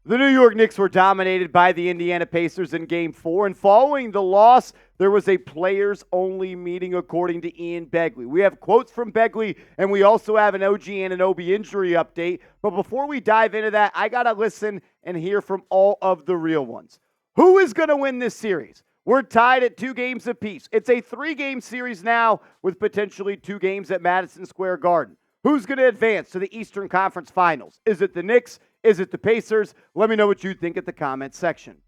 The New York Knicks were dominated by the Indiana Pacers in Game 4, and following the loss, there was a players-only meeting, according to Ian Begley. We have quotes from Begley, and we also have an OG Anunoby injury update. But before we dive into that, I got to listen and hear from all of the real ones. Who is going to win this series? We're tied at 2 games apiece. It's a 3-game series now with potentially 2 games at Madison Square Garden. Who's going to advance to the Eastern Conference Finals? Is it the Knicks? Is it the Pacers? Let me know what you think at the comments section.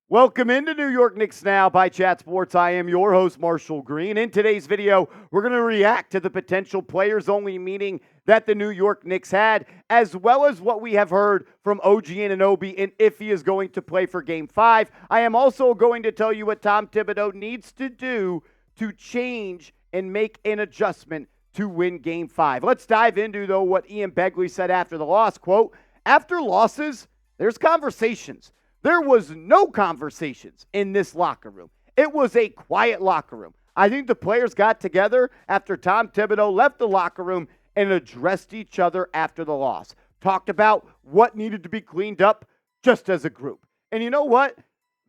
Welcome into New York Knicks Now by Chat Sports. I am your host, Marshall Green. In today's video, we're going to react to the potential players-only meeting that the New York Knicks had, as well as what we have heard from OG Anunoby and if he is going to play for Game 5. I am also going to tell you what Tom Thibodeau needs to do to change and make an adjustment to win Game 5. Let's dive into, though, what Ian Begley said after the loss. Quote, "After losses, there's conversations. There was no conversations in this locker room. It was a quiet locker room. I think the players got together after Tom Thibodeau left the locker room and addressed each other after the loss. Talked about what needed to be cleaned up just as a group." And you know what?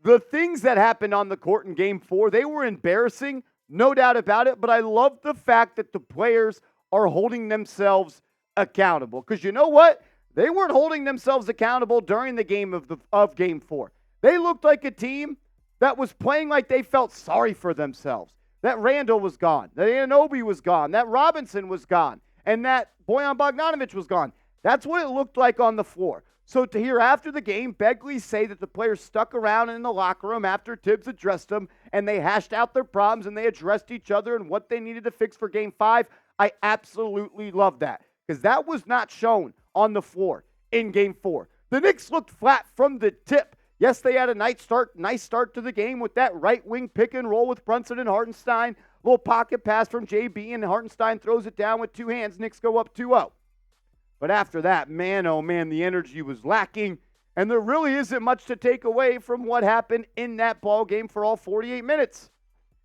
The things that happened on the court in Game 4, they were embarrassing, no doubt about it, but I love the fact that the players are holding themselves accountable. Because you know what? They weren't holding themselves accountable during the game of Game 4. They looked like a team that was playing like they felt sorry for themselves. That Randall was gone. That Anunoby was gone. That Robinson was gone. And that Bojan Bogdanovic was gone. That's what it looked like on the floor. So to hear after the game, Begley say that the players stuck around in the locker room after Tibbs addressed them, and they hashed out their problems, and they addressed each other and what they needed to fix for Game 5, I absolutely love that. Because that was not shown on the floor in Game 4. The Knicks looked flat from the tip. Yes, they had a nice start to the game with that right wing pick and roll with Brunson and Hartenstein. Little pocket pass from JB, and Hartenstein throws it down with 2 hands. Knicks go up 2-0. But after that, man, oh man, the energy was lacking, and there really isn't much to take away from what happened in that ball game for all 48 minutes.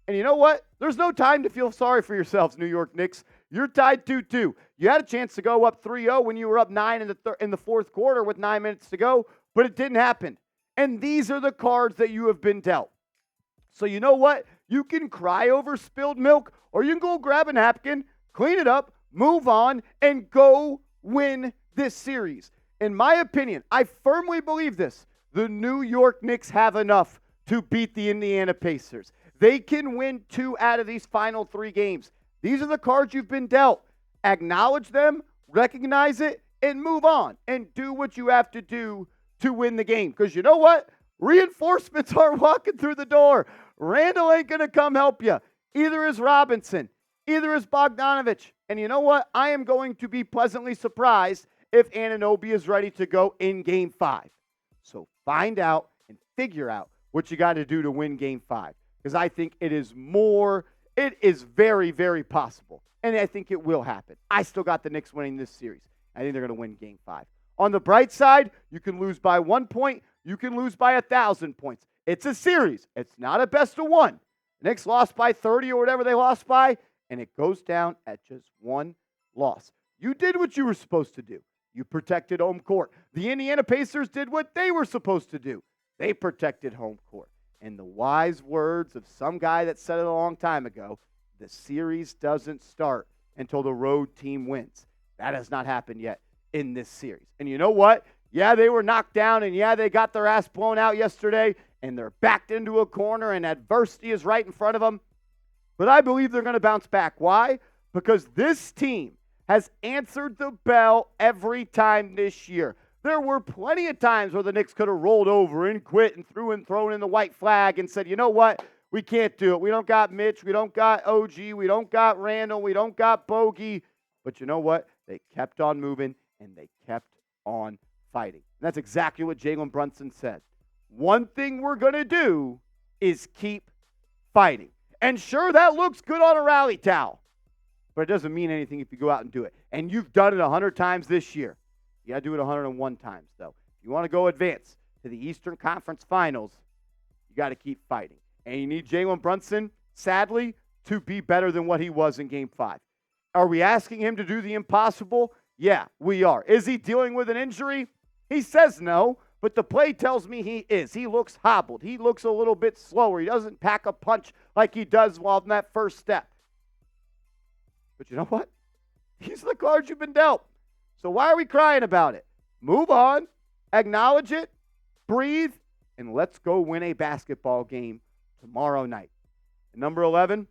And you know what? There's no time to feel sorry for yourselves, New York Knicks. You're tied 2-2. You had a chance to go up 3-0 when you were up 9 in the fourth quarter with 9 minutes to go, but it didn't happen. And these are the cards that you have been dealt. So you know what? You can cry over spilled milk, or you can go grab a napkin, clean it up, move on, and go win this series. In my opinion, I firmly believe this. The New York Knicks have enough to beat the Indiana Pacers. They can win 2 out of these final 3 games. These are the cards you've been dealt. Acknowledge them, recognize it, and move on. And do what you have to do to win the game. Because you know what? Reinforcements are walking through the door. Randall ain't going to come help you. Either is Robinson. Either is Bogdanovic. And you know what? I am going to be pleasantly surprised if Anunoby is ready to go in Game 5. So find out and figure out what you got to do to win Game 5. Because I think it is very, very possible. And I think it will happen. I still got the Knicks winning this series. I think they're going to win Game 5. On the bright side, you can lose by 1 point. You can lose by 1,000 points. It's a series. It's not a best of 1. The Knicks lost by 30 or whatever they lost by, and it goes down at just 1 loss. You did what you were supposed to do. You protected home court. The Indiana Pacers did what they were supposed to do. They protected home court. And the wise words of some guy that said it a long time ago, the series doesn't start until the road team wins. That has not happened yet in this series. And you know what? Yeah, they were knocked down, and yeah, they got their ass blown out yesterday, and they're backed into a corner, and adversity is right in front of them. But I believe they're going to bounce back. Why? Because this team has answered the bell every time this year. There were plenty of times where the Knicks could have rolled over and quit and thrown in the white flag and said, you know what? We can't do it. We don't got Mitch. We don't got OG. We don't got Randall. We don't got Bogey. But you know what? They kept on moving, and they kept on fighting. And that's exactly what Jaylen Brunson said. One thing we're going to do is keep fighting. And sure, that looks good on a rally towel. But it doesn't mean anything if you go out and do it. And you've done it 100 times this year. You got to do it 101 times, though. If you want to go advance to the Eastern Conference Finals, you got to keep fighting. And you need Jaylen Brunson, sadly, to be better than what he was in Game 5. Are we asking him to do the impossible? Yeah, we are. Is he dealing with an injury? He says no, but the play tells me he is. He looks hobbled. He looks a little bit slower. He doesn't pack a punch like he does while in that first step. But you know what? These are the cards you've been dealt. So why are we crying about it? Move on, acknowledge it, breathe, and let's go win a basketball game tomorrow night. And number 11,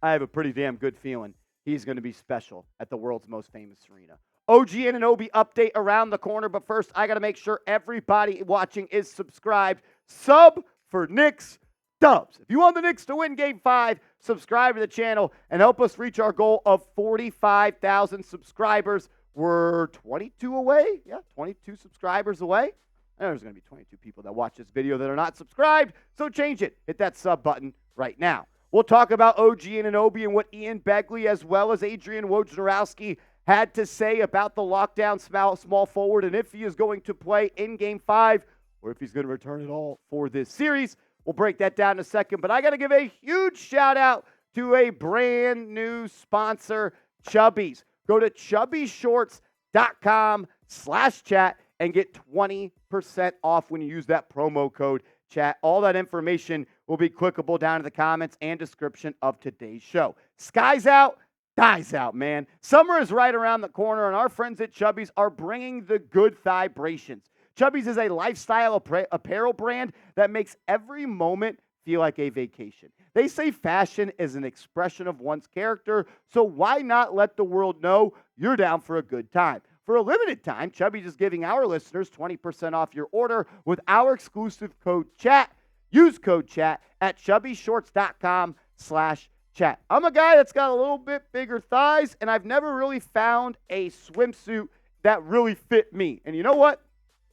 I have a pretty damn good feeling he's going to be special at the world's most famous arena. OG Anunoby update around the corner, but first I got to make sure everybody watching is subscribed. Sub for Knicks Dubs. If you want the Knicks to win Game 5, subscribe to the channel and help us reach our goal of 45,000 subscribers. We're 22 away. Yeah, 22 subscribers away. I know there's going to be 22 people that watch this video that are not subscribed, so change it. Hit that sub button right now. We'll talk about OG Anunoby and what Ian Begley as well as Adrian Wojnarowski had to say about the lockdown small forward and if he is going to play in Game 5 or if he's going to return at all for this series. We'll break that down in a second, but I got to give a huge shout out to a brand new sponsor, Chubbies. Go to chubbyshorts.com/chat and get 20% off when you use that promo code chat. All that information will be clickable down in the comments and description of today's show. Sky's out, thighs out, man. Summer is right around the corner, and our friends at Chubbies are bringing the good vibrations. Chubbies is a lifestyle apparel brand that makes every moment feel like a vacation. They say fashion is an expression of one's character, so why not let the world know you're down for a good time? For a limited time, Chubbies is giving our listeners 20% off your order with our exclusive code CHAT. Use code CHAT at chubbyshorts.com/chat. I'm a guy that's got a little bit bigger thighs, and I've never really found a swimsuit that really fit me. And you know what?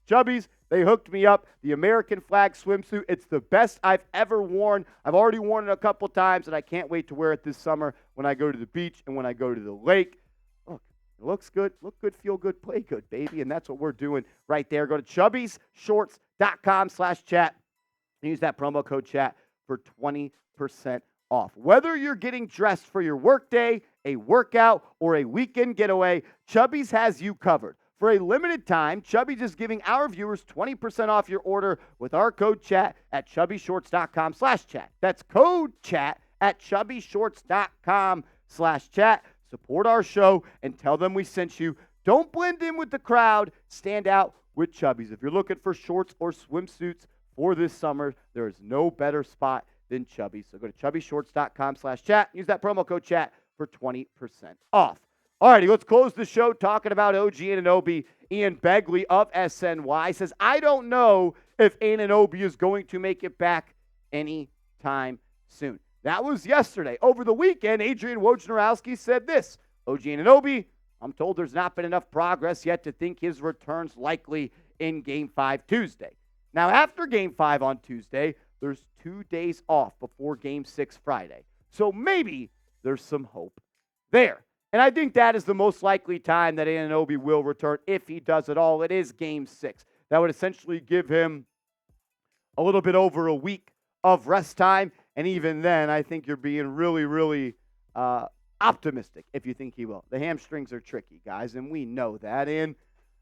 Chubbies, they hooked me up. The American flag swimsuit, it's the best I've ever worn. I've already worn it a couple times, and I can't wait to wear it this summer when I go to the beach and when I go to the lake. Look, it looks good, look good, feel good, play good, baby, and that's what we're doing right there. Go to chubbyshorts.com/chat and use that promo code chat for 20% off. Whether you're getting dressed for your workday, a workout, or a weekend getaway, Chubbies has you covered. For a limited time, Chubbies is giving our viewers 20% off your order with our code chat at chubbyshorts.com/chat. That's code chat at chubbyshorts.com/chat. Support our show and tell them we sent you. Don't blend in with the crowd. Stand out with Chubbies. If you're looking for shorts or swimsuits for this summer, there is no better spot than Chubbies. So go to chubbyshorts.com/chat. Use that promo code chat for 20% off. All righty, let's close the show talking about OG Anunoby. Ian Begley of SNY says, I don't know if Anunoby is going to make it back anytime soon. That was yesterday. Over the weekend, Adrian Wojnarowski said this, OG Anunoby, I'm told there's not been enough progress yet to think his return's likely in Game 5 Tuesday. Now, after Game 5 on Tuesday, there's 2 days off before Game 6 Friday. So maybe there's some hope there. And I think that is the most likely time that Anunoby will return if he does at all. It is Game 6. That would essentially give him a little bit over a week of rest time. And even then, I think you're being really, really optimistic if you think he will. The hamstrings are tricky, guys, and we know that. And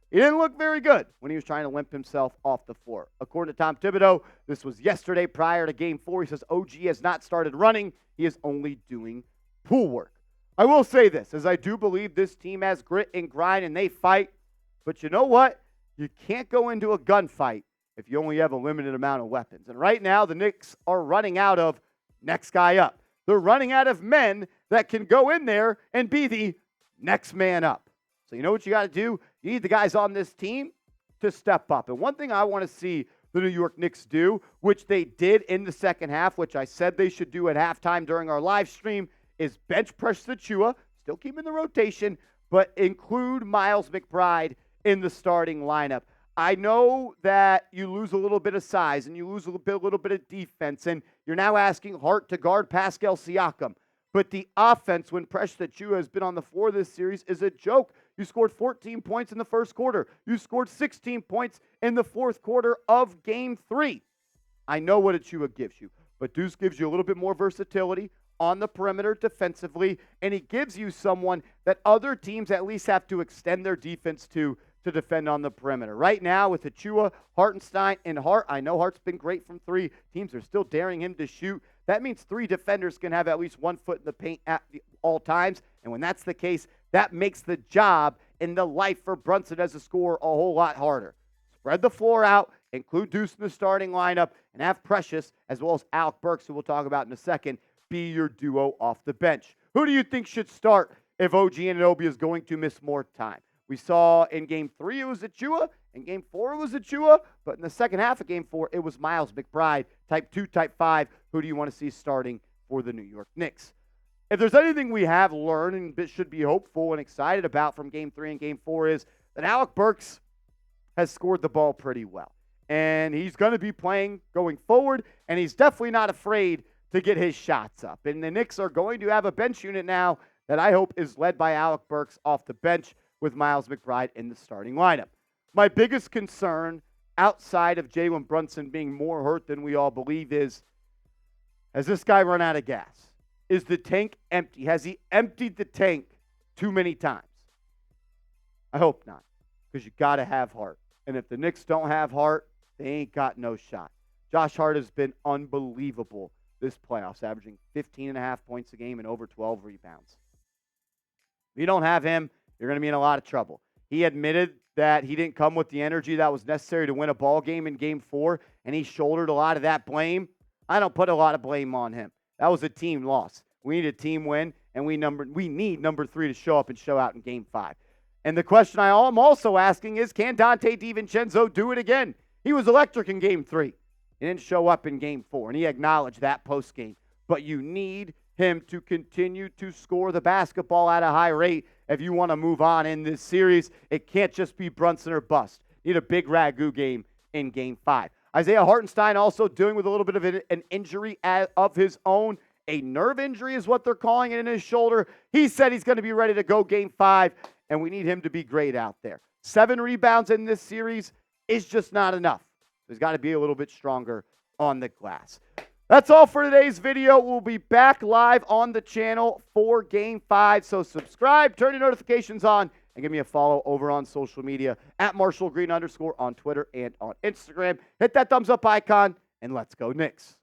he didn't look very good when he was trying to limp himself off the floor. According to Tom Thibodeau, this was yesterday prior to Game 4. He says OG has not started running. He is only doing pool work. I will say this, as I do believe this team has grit and grind and they fight. But you know what? You can't go into a gunfight if you only have a limited amount of weapons. And right now, the Knicks are running out of next guy up. They're running out of men that can go in there and be the next man up. So you know what you got to do? You need the guys on this team to step up. And one thing I want to see the New York Knicks do, which they did in the second half, which I said they should do at halftime during our live stream, is bench press Chua, still keeping the rotation, but include Miles McBride in the starting lineup. I know that you lose a little bit of size and you lose a little bit of defense, and you're now asking Hart to guard Pascal Siakam. But the offense, when Precious Achiuwa has been on the floor this series, is a joke. You scored 14 points in the first quarter. You scored 16 points in the fourth quarter of Game 3. I know what Achiuwa gives you, but Deuce gives you a little bit more versatility on the perimeter defensively, and he gives you someone that other teams at least have to extend their defense to defend on the perimeter. Right now with Achua, Hartenstein, and Hart, I know Hart's been great from three. Teams are still daring him to shoot. That means three defenders can have at least 1 foot in the paint at all times, and when that's the case, that makes the job and the life for Brunson as a scorer a whole lot harder. Spread the floor out, include Deuce in the starting lineup, and have Precious, as well as Alec Burks, who we'll talk about in a second, be your duo off the bench. Who do you think should start if OG Anunoby is going to miss more time? We saw in Game 3 it was Achua, in Game 4 it was Achua, but in the second half of Game 4 it was Miles McBride, type 2, type 5. Who do you want to see starting for the New York Knicks? If there's anything we have learned and should be hopeful and excited about from Game 3 and Game 4 is that Alec Burks has scored the ball pretty well. And he's going to be playing going forward, and he's definitely not afraid to get his shots up. And the Knicks are going to have a bench unit now that I hope is led by Alec Burks off the bench with Miles McBride in the starting lineup. My biggest concern outside of Jaylen Brunson being more hurt than we all believe is, has this guy run out of gas? Is the tank empty? Has he emptied the tank too many times? I hope not, because you got to have heart. And if the Knicks don't have heart, they ain't got no shot. Josh Hart has been unbelievable this playoffs, averaging 15.5 points a game and over 12 rebounds. If you don't have him, you're going to be in a lot of trouble. He admitted that he didn't come with the energy that was necessary to win a ball game in Game 4, and he shouldered a lot of that blame. I don't put a lot of blame on him. That was a team loss. We need a team win, and we need number 3 to show up and show out in Game 5. And the question I am also asking is, can Dante DiVincenzo do it again? He was electric in Game 3. He didn't show up in Game 4, and he acknowledged that post-game. But you need him to continue to score the basketball at a high rate if you want to move on in this series. It can't just be Brunson or bust. Need a big ragu game in Game 5. Isaiah Hartenstein also dealing with a little bit of an injury of his own. A nerve injury is what they're calling it in his shoulder. He said he's going to be ready to go Game 5, and we need him to be great out there. 7 rebounds in this series is just not enough. He's got to be a little bit stronger on the glass. That's all for today's video. We'll be back live on the channel for Game 5. So subscribe, turn your notifications on, and give me a follow over on social media at @MarshallGreen_ on Twitter and on Instagram. Hit that thumbs up icon, and let's go Knicks.